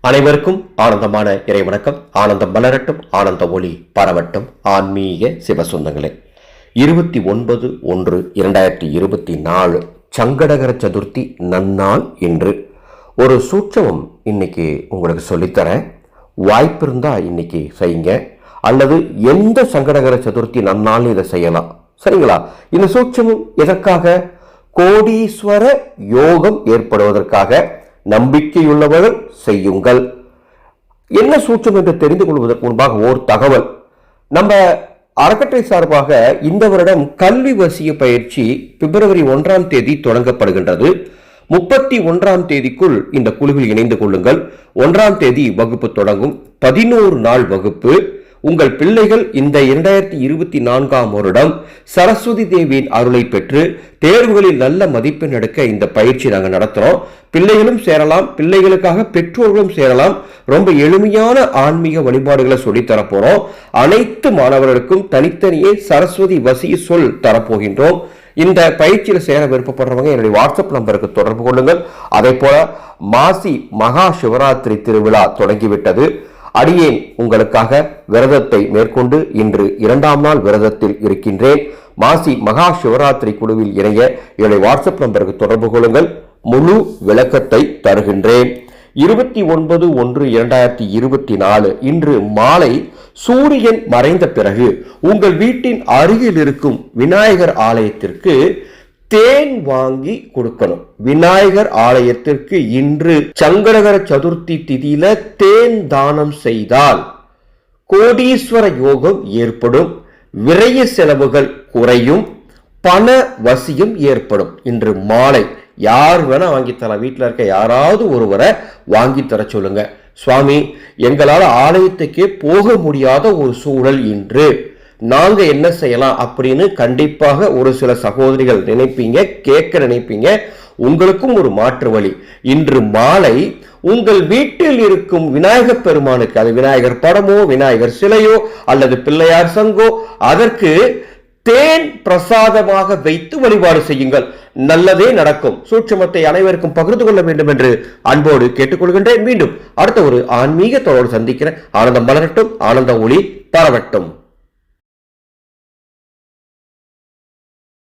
அனைவருக்கும் ஆனந்தமான இறைவணக்கம். ஆனந்தம் மலரட்டும், ஆனந்த ஒளி பரவட்டும். ஆன்மீக சிவசொந்தங்களே, 29/1/2024 சங்கடகர சதுர்த்தி நன்னாள் இன்று. ஒரு சூட்சமம் இன்னைக்கு உங்களுக்கு சொல்லித்தரேன். வாய்ப்பு இருந்தா இன்னைக்கு செய்யுங்க, அல்லது எந்த சங்கடகர சதுர்த்தி நன்னாள் இதை செய்யலாம். சரிங்களா? இந்த சூட்சமம் எதற்காக? கோடீஸ்வர யோகம் ஏற்படுவதற்காக. நம்பிக்கையுள்ளவர்கள் செய்யுங்கள். என்ன சூட்சம் என்று தெரிந்து கொள்வதற்கு முன்பாக ஓர் தகவல். நம்ம அறக்கட்டளை சார்பாக இந்த வருடம் கல்வி வசிய பயிற்சி பிப்ரவரி 1ஆம் தேதி தொடங்கப்படுகின்றது. 31ஆம் தேதிக்குள் இந்த குழுவில் இணைந்து கொள்ளுங்கள். 1ஆம் தேதி வகுப்பு தொடங்கும். 11 நாள் வகுப்பு. உங்கள் பிள்ளைகள் இந்த 2024ஆம் வருடம் சரஸ்வதி தேவியின் அருளை பெற்று தேர்வுகளில் நல்ல மதிப்பெண் எடுக்க இந்த பயிற்சி நாங்கள் நடத்துறோம். பிள்ளைகளும் சேரலாம், பிள்ளைகளுக்காக பெற்றோர்களும் சேரலாம். ரொம்ப எளிமையான ஆன்மீக வழிபாடுகளை சொல்லி தரப்போறோம். அனைத்து மாணவர்களுக்கும் தனித்தனியே சரஸ்வதி வசிய சொல் தரப்போகின்றோம். இந்த பயிற்சியில் சேர விருப்பப்படுறவங்க என்னுடைய வாட்ஸ்அப் நம்பருக்கு தொடர்பு கொள்ளுங்கள். அதே போல மாசி மகா சிவராத்திரி திருவிழா தொடங்கிவிட்டது. அடியேன் உங்களுக்காக விரதத்தை மேற்கொண்டு இன்று 2ஆம் நாள் விரதத்தில் இருக்கின்றேன். மாசி மகா சிவராத்திரி குழுவில் இணைய என்னுடைய வாட்ஸ்அப் நம்பருக்கு தொடர்பு கொள்ளுங்கள். முழு விளக்கத்தை தருகின்றேன். 29/1/2024 இன்று மாலை சூரியன் மறைந்த பிறகு உங்கள் வீட்டின் அருகில் இருக்கும் விநாயகர் ஆலயத்திற்கு தேன் வாங்கி கொடுக்கணும். விநாயகர் ஆலயத்திற்கு இன்று சங்கடகர சதுர்த்தி திதியில தேன் தானம் செய்தால் கோடீஸ்வர யோகம் ஏற்படும், விரய செலவுகள் குறையும், பண வசியம் ஏற்படும். இன்று மாலை யார் வேணா வாங்கி தரலாம். வீட்டில் இருக்க யாராவது ஒருவரை வாங்கி தர சொல்லுங்க. சுவாமி, எங்களால் ஆலயத்துக்கே போக முடியாத ஒரு சூழல் இன்று, நாங்க என்ன செய்யலாம் அப்படின்னு கண்டிப்பாக ஒரு சில சகோதரிகள் நினைப்பீங்க, கேட்க நினைப்பீங்க. உங்களுக்கும் ஒரு மாற்று வழி. இன்று மாலை உங்கள் வீட்டில் இருக்கும் விநாயகர் பெருமானுக்கு, அது விநாயகர் படமோ விநாயகர் சிலையோ அல்லது பிள்ளையார் சங்கோ, அதற்கு தேன் பிரசாதமாக வைத்து வழிபாடு செய்யுங்கள். நல்லதே நடக்கும். சூட்சமத்தை அனைவருக்கும் பகிர்ந்து கொள்ள வேண்டும் என்று அன்போடு கேட்டுக்கொள்கின்றேன். மீண்டும் அடுத்த ஒரு ஆன்மீக தொடரோடு சந்திக்கிறேன். ஆனந்தம் மலரட்டும், ஆனந்த ஒளி பரவட்டும்.